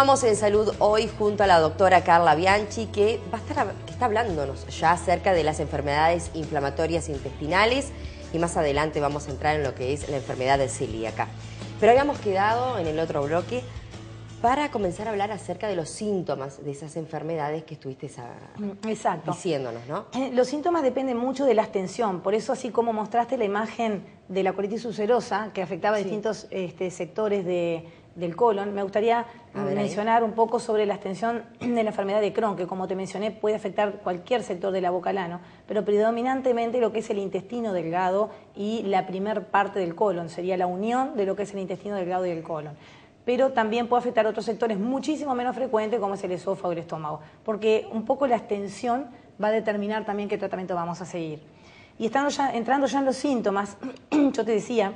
Continuamos en Salud Hoy junto a la doctora Carla Bianchi, que está hablándonos ya acerca de las enfermedades inflamatorias intestinales, y más adelante vamos a entrar en lo que es la enfermedad celíaca. Pero habíamos quedado en el otro bloque para comenzar a hablar acerca de los síntomas de esas enfermedades que estuviste diciéndonos, ¿no? Los síntomas dependen mucho de la extensión, por eso así como mostraste la imagen de la colitis ulcerosa, que afectaba distintos sectores del colon, me gustaría mencionar un poco sobre la extensión de la enfermedad de Crohn, que como te mencioné puede afectar cualquier sector de la boca al ano, pero predominantemente lo que es el intestino delgado y la primer parte del colon, sería la unión de lo que es el intestino delgado y el colon. Pero también puede afectar otros sectores muchísimo menos frecuentes, como es el esófago y el estómago, porque un poco la extensión va a determinar también qué tratamiento vamos a seguir. Y entrando ya en los síntomas, yo te decía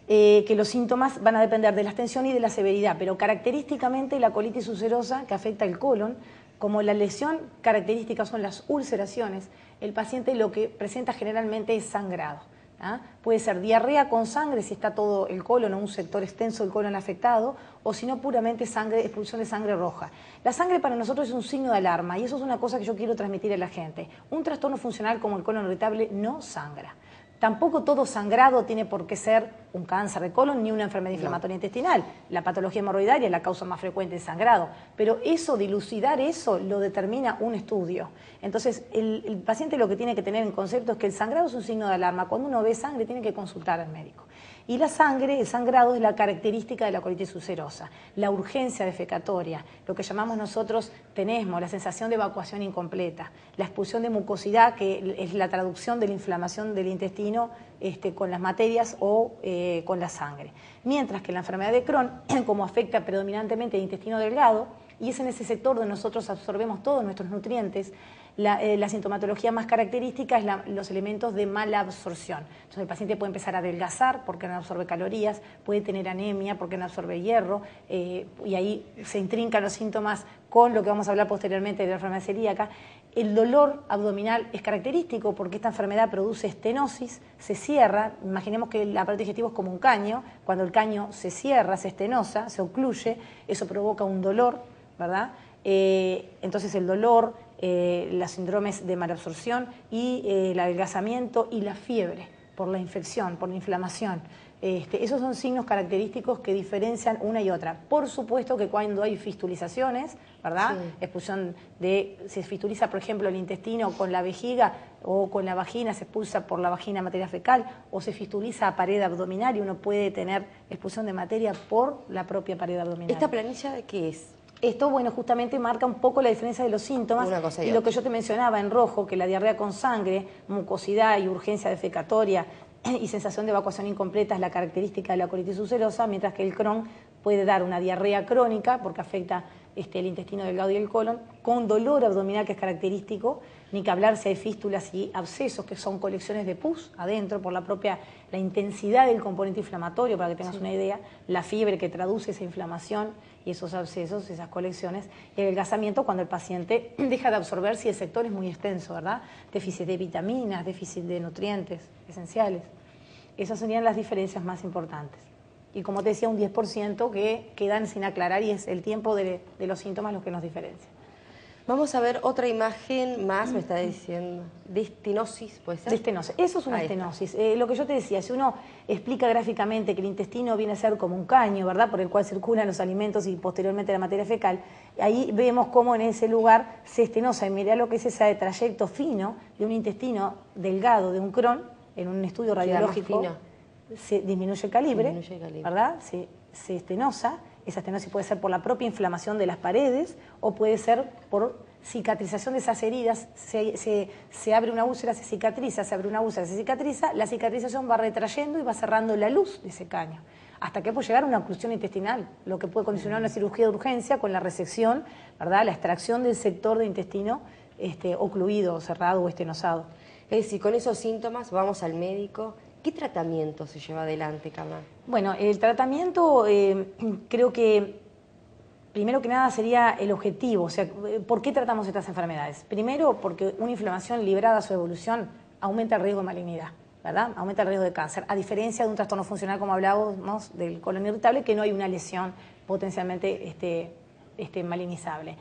que los síntomas van a depender de la extensión y de la severidad, pero característicamente la colitis ulcerosa, que afecta el colon, como la lesión característica son las ulceraciones, el paciente lo que presenta generalmente es sangrado. Puede ser diarrea con sangre si está todo el colon o un sector extenso del colon afectado, o si no puramente expulsión de sangre roja. La sangre para nosotros es un signo de alarma y eso es una cosa que yo quiero transmitir a la gente. Un trastorno funcional como el colon irritable no sangra. Tampoco todo sangrado tiene por qué ser un cáncer de colon ni una enfermedad inflamatoria intestinal. La patología hemorroidaria es la causa más frecuente de sangrado, pero dilucidar eso lo determina un estudio. Entonces, el paciente lo que tiene que tener en concepto es que el sangrado es un signo de alarma. Cuando uno ve sangre tiene que consultar al médico. Y la sangre, el sangrado es la característica de la colitis ulcerosa, la urgencia defecatoria, lo que llamamos nosotros tenesmo, la sensación de evacuación incompleta, la expulsión de mucosidad, que es la traducción de la inflamación del intestino con las materias o con la sangre. Mientras que la enfermedad de Crohn, como afecta predominantemente el intestino delgado, y es en ese sector donde nosotros absorbemos todos nuestros nutrientes, la sintomatología más característica es los elementos de mala absorción. Entonces el paciente puede empezar a adelgazar porque no absorbe calorías, puede tener anemia porque no absorbe hierro, y ahí se intrincan los síntomas con lo que vamos a hablar posteriormente de la enfermedad celíaca. El dolor abdominal es característico porque esta enfermedad produce estenosis, se cierra, imaginemos que el aparato digestivo es como un caño, cuando el caño se cierra, se estenosa, se ocluye, eso provoca un dolor, ¿verdad? Entonces el dolor, los síndromes de malabsorción y el adelgazamiento y la fiebre por la infección, por la inflamación. Esos son signos característicos que diferencian una y otra. Por supuesto que cuando hay fistulizaciones, ¿verdad? Sí. Expulsión se fistuliza, por ejemplo, el intestino con la vejiga o con la vagina, se expulsa por la vagina materia fecal, o se fistuliza a pared abdominal y uno puede tener expulsión de materia por la propia pared abdominal. ¿Esta planilla de qué es? Esto, bueno, justamente marca un poco la diferencia de los síntomas y lo que yo te mencionaba en rojo, que la diarrea con sangre, mucosidad y urgencia defecatoria y sensación de evacuación incompleta es la característica de la colitis ulcerosa, mientras que el Crohn puede dar una diarrea crónica porque afecta el intestino delgado y el colon, con dolor abdominal que es característico, ni que hablar si hay fístulas y abscesos, que son colecciones de pus adentro por la intensidad del componente inflamatorio, para que tengas una idea, la fiebre que traduce esa inflamación y esos abscesos, esas colecciones, y el adelgazamiento cuando el paciente deja de absorber si el sector es muy extenso, ¿verdad? Déficit de vitaminas, déficit de nutrientes esenciales. Esas serían las diferencias más importantes. Y como te decía, un 10% que quedan sin aclarar y es el tiempo de los síntomas los que nos diferencia. Vamos a ver otra imagen más, me está diciendo, de estenosis, ¿puede ser? De estenosis, eso es una estenosis. Lo que yo te decía, si uno explica gráficamente que el intestino viene a ser como un caño, ¿verdad?, por el cual circulan los alimentos y posteriormente la materia fecal, ahí vemos cómo en ese lugar se estenosa, y mirá lo que es ese trayecto fino de un intestino delgado, de un Crohn, en un estudio radiológico, se disminuye el calibre, ¿verdad?, se estenosa. Esa estenosis puede ser por la propia inflamación de las paredes o puede ser por cicatrización de esas heridas. Se abre una úlcera, se cicatriza, se abre una úlcera, se cicatriza, la cicatrización va retrayendo y va cerrando la luz de ese caño, hasta que puede llegar a una oclusión intestinal, lo que puede condicionar una cirugía de urgencia con la resección, ¿verdad?, la extracción del sector de intestino ocluido, cerrado o estenosado. Es decir, con esos síntomas vamos al médico. ¿Qué tratamiento se lleva adelante, Carla? Bueno, el tratamiento creo que primero que nada sería el objetivo, o sea, ¿por qué tratamos estas enfermedades? Primero porque una inflamación librada a su evolución aumenta el riesgo de malignidad, ¿verdad? Aumenta el riesgo de cáncer, a diferencia de un trastorno funcional como hablábamos del colon irritable, que no hay una lesión potencialmente malinizable.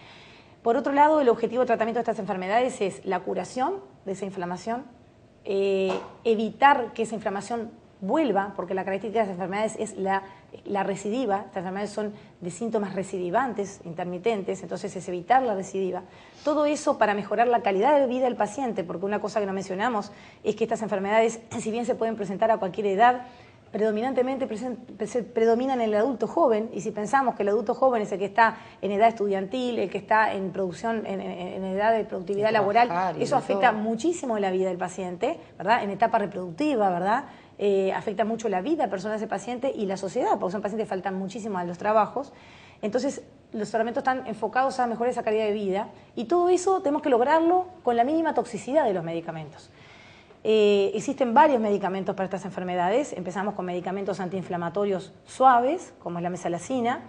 Por otro lado, el objetivo de tratamiento de estas enfermedades es la curación de esa inflamación, evitar que esa inflamación vuelva, porque la característica de las enfermedades es la recidiva. Estas enfermedades son de síntomas recidivantes, intermitentes, entonces es evitar la recidiva. Todo eso para mejorar la calidad de vida del paciente, porque una cosa que no mencionamos es que estas enfermedades, si bien se pueden presentar a cualquier edad, predominantemente predominan en el adulto joven, y si pensamos que el adulto joven es el que está en edad estudiantil, el que está en producción, en edad de productividad laboral, eso afecta muchísimo la vida del paciente, ¿verdad? En etapa reproductiva, ¿verdad? Afecta mucho la vida personal de ese paciente y la sociedad, porque son pacientes que faltan muchísimo a los trabajos. Entonces, los tratamientos están enfocados a mejorar esa calidad de vida, y todo eso tenemos que lograrlo con la mínima toxicidad de los medicamentos. Existen varios medicamentos para estas enfermedades. Empezamos con medicamentos antiinflamatorios suaves, como es la mesalazina.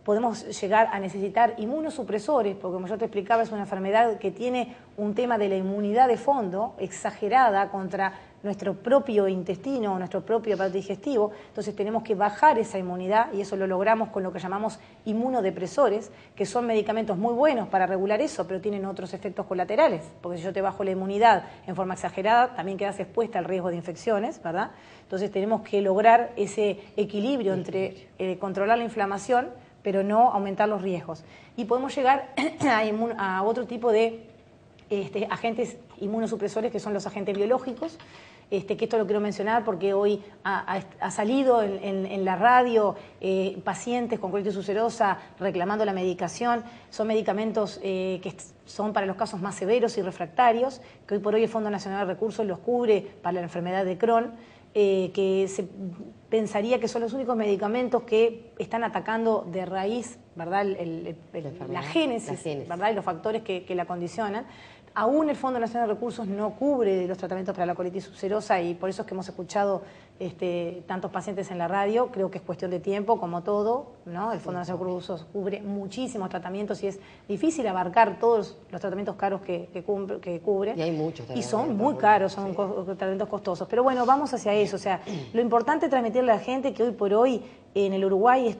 Podemos llegar a necesitar inmunosupresores, porque como yo te explicaba, es una enfermedad que tiene un tema de la inmunidad de fondo exagerada contra nuestro propio intestino, nuestro propio aparato digestivo. Entonces tenemos que bajar esa inmunidad, y eso lo logramos con lo que llamamos inmunodepresores, que son medicamentos muy buenos para regular eso, pero tienen otros efectos colaterales, porque si yo te bajo la inmunidad en forma exagerada, también quedas expuesta al riesgo de infecciones, ¿verdad? Entonces tenemos que lograr ese equilibrio entre controlar la inflamación, pero no aumentar los riesgos. Y podemos llegar a otro tipo de agentes inmunosupresores, que son los agentes biológicos, que esto lo quiero mencionar porque hoy ha salido en la radio pacientes con colitis ulcerosa reclamando la medicación. Son medicamentos que son para los casos más severos y refractarios, que hoy por hoy el Fondo Nacional de Recursos los cubre para la enfermedad de Crohn, que se pensaría que son los únicos medicamentos que están atacando de raíz, ¿verdad? La génesis, ¿verdad? Y los factores que la condicionan. Aún el Fondo Nacional de Recursos no cubre los tratamientos para la colitis ulcerosa, y por eso es que hemos escuchado tantos pacientes en la radio. Creo que es cuestión de tiempo, como todo, ¿no? El Fondo Nacional de Recursos cubre muchísimos tratamientos y es difícil abarcar todos los tratamientos caros que cubre. Y hay muchos. Y son muy caros, son tratamientos costosos. Pero bueno, vamos hacia eso. O sea, lo importante es transmitirle a la gente que hoy por hoy en el Uruguay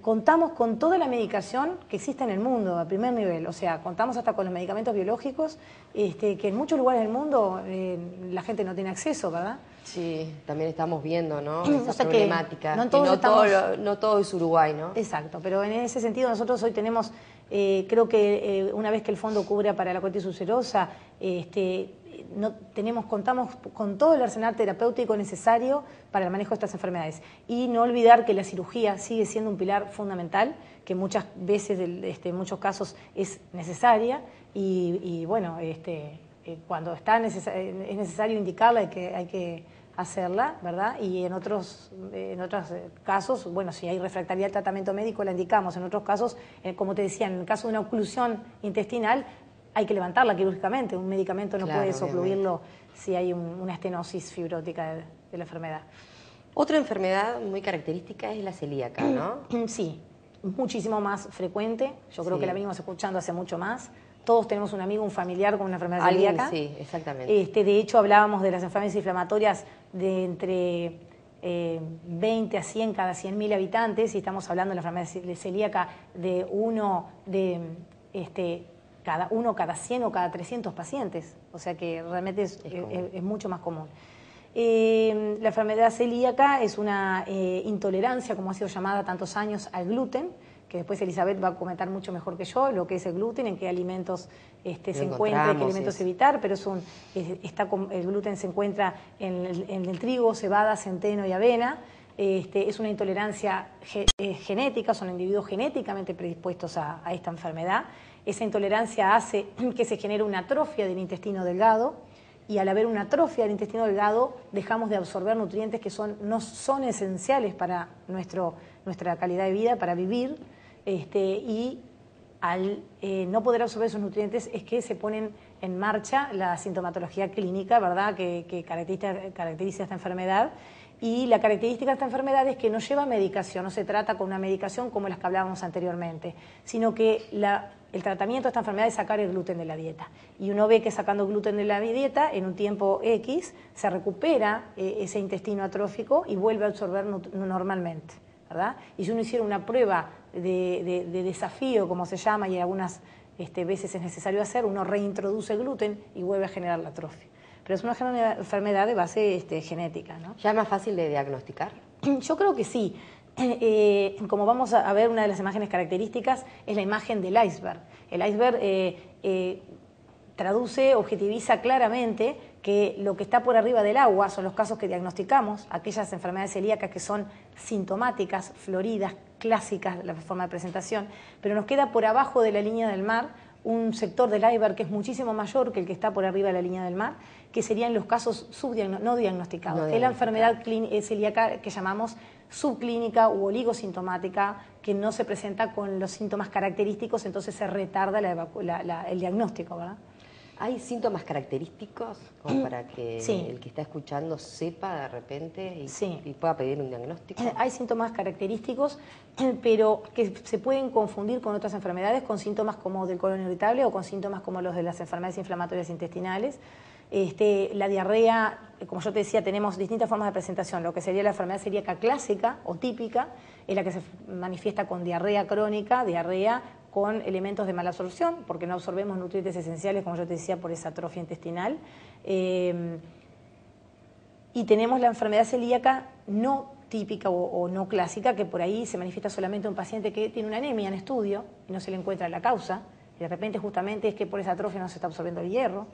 contamos con toda la medicación que existe en el mundo a primer nivel. O sea, contamos hasta con los medicamentos biológicos, que en muchos lugares del mundo la gente no tiene acceso, ¿verdad? Sí, también estamos viendo, ¿no? Esa problemática. No todo es Uruguay, ¿no? Exacto, pero en ese sentido nosotros hoy tenemos, creo que una vez que el fondo cubre para la colitis ulcerosa, contamos con todo el arsenal terapéutico necesario para el manejo de estas enfermedades. Y no olvidar que la cirugía sigue siendo un pilar fundamental, que muchas veces, en muchos casos, es necesaria, y bueno, cuando es necesario indicarla, hay que hacerla, ¿verdad? Y en otros casos, bueno, si hay refractaridad al tratamiento médico, la indicamos. En otros casos, como te decía, en el caso de una oclusión intestinal, hay que levantarla quirúrgicamente. Un medicamento no puede ocluirlo si hay una estenosis fibrótica de la enfermedad. Otra enfermedad muy característica es la celíaca, ¿no? Sí, muchísimo más frecuente. Yo creo que la venimos escuchando hace mucho más. Todos tenemos un amigo, un familiar con una enfermedad celíaca. Sí, exactamente. De hecho, hablábamos de las enfermedades inflamatorias de entre 20 a 100 cada 100.000 habitantes, y estamos hablando de la enfermedad celíaca de cada 100 o cada 300 pacientes. O sea que realmente es mucho más común. La enfermedad celíaca es una intolerancia, como ha sido llamada tantos años, al gluten, que después Elizabeth va a comentar mucho mejor que yo lo que es el gluten, en qué alimentos se encuentra, qué alimentos evitar, pero el gluten se encuentra en el trigo, cebada, centeno y avena. Es una intolerancia genética, son individuos genéticamente predispuestos a esta enfermedad. Esa intolerancia hace que se genere una atrofia del intestino delgado, y al haber una atrofia del intestino delgado dejamos de absorber nutrientes que no son esenciales para nuestra calidad de vida, para vivir, y al no poder absorber esos nutrientes es que se ponen en marcha la sintomatología clínica, ¿verdad?, que caracteriza esta enfermedad. Y la característica de esta enfermedad es que no lleva medicación, no se trata con una medicación como las que hablábamos anteriormente, sino que el tratamiento de esta enfermedad es sacar el gluten de la dieta. Y uno ve que sacando gluten de la dieta, en un tiempo X, se recupera ese intestino atrófico y vuelve a absorber normalmente, ¿verdad? Y si uno hiciera una prueba de desafío, como se llama, y algunas veces es necesario hacer, uno reintroduce gluten y vuelve a generar la atrofia. Pero es una enfermedad de base genética, ¿no? ¿Ya es más fácil de diagnosticar? Yo creo que sí. Como vamos a ver, una de las imágenes características es la imagen del iceberg. El iceberg traduce, objetiviza claramente que lo que está por arriba del agua son los casos que diagnosticamos, aquellas enfermedades celíacas que son sintomáticas, floridas, clásicas, la forma de presentación, pero nos queda por abajo de la línea del mar un sector del iceberg que es muchísimo mayor que el que está por arriba de la línea del mar, que serían los casos no diagnosticados, que es la enfermedad celíaca que llamamos subclínica u oligosintomática, que no se presenta con los síntomas característicos, entonces se retarda el diagnóstico, ¿verdad? ¿Hay síntomas característicos como para que el que está escuchando sepa de repente y pueda pedir un diagnóstico? Hay síntomas característicos, pero que se pueden confundir con otras enfermedades, con síntomas como del colon irritable o con síntomas como los de las enfermedades inflamatorias intestinales. La diarrea, como yo te decía, tenemos distintas formas de presentación. Lo que sería la enfermedad celíaca clásica o típica es la que se manifiesta con diarrea crónica, diarrea con elementos de mala absorción, porque no absorbemos nutrientes esenciales, como yo te decía, por esa atrofia intestinal. Y tenemos la enfermedad celíaca no típica o no clásica, que por ahí se manifiesta solamente un paciente que tiene una anemia en estudio y no se le encuentra la causa, y de repente justamente es que por esa atrofia no se está absorbiendo el hierro.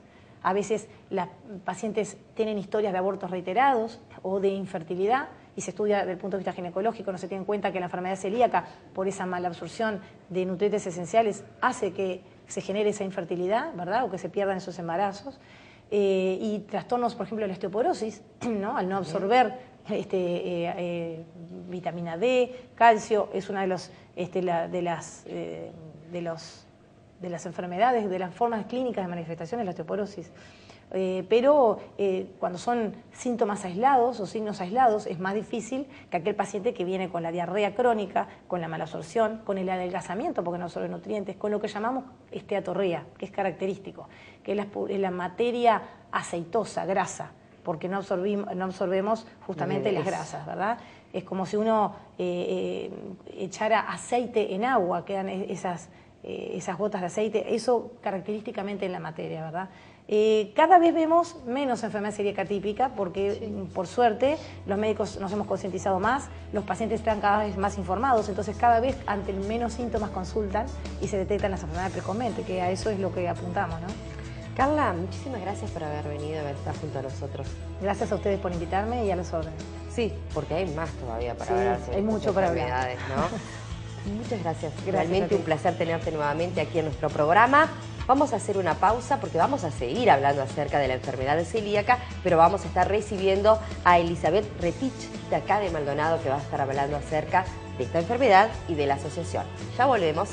A veces las pacientes tienen historias de abortos reiterados o de infertilidad y se estudia desde el punto de vista ginecológico, no se tiene en cuenta que la enfermedad celíaca, por esa mala absorción de nutrientes esenciales, hace que se genere esa infertilidad, ¿verdad? O que se pierdan esos embarazos. Y trastornos, por ejemplo, de la osteoporosis, ¿no? Al no absorber vitamina D, calcio, es una de las enfermedades, de las formas clínicas de manifestación de la osteoporosis. Pero cuando son síntomas aislados o signos aislados, es más difícil que aquel paciente que viene con la diarrea crónica, con la malabsorción, con el adelgazamiento porque no absorbe nutrientes, con lo que llamamos esteatorrea, que es característico, que es la materia aceitosa, grasa, porque no absorbemos justamente las grasas, ¿verdad? Es como si uno echara aceite en agua, quedan esas gotas de aceite, eso característicamente en la materia, ¿verdad? Cada vez vemos menos enfermedad celíaca típica porque, por suerte, los médicos nos hemos concientizado más, los pacientes están cada vez más informados, entonces cada vez ante menos síntomas consultan y se detectan las enfermedades precozmente, que a eso es lo que apuntamos, ¿no? Carla, muchísimas gracias por haber venido y haber estado junto a nosotros. Gracias a ustedes por invitarme y a las órdenes. Sí, porque hay más todavía para hablar sobre hay mucho para hablar, ¿no? Muchas gracias. Realmente un placer tenerte nuevamente aquí en nuestro programa. Vamos a hacer una pausa porque vamos a seguir hablando acerca de la enfermedad celíaca, pero vamos a estar recibiendo a Elizabeth Retich de acá de Maldonado, que va a estar hablando acerca de esta enfermedad y de la asociación. Ya volvemos.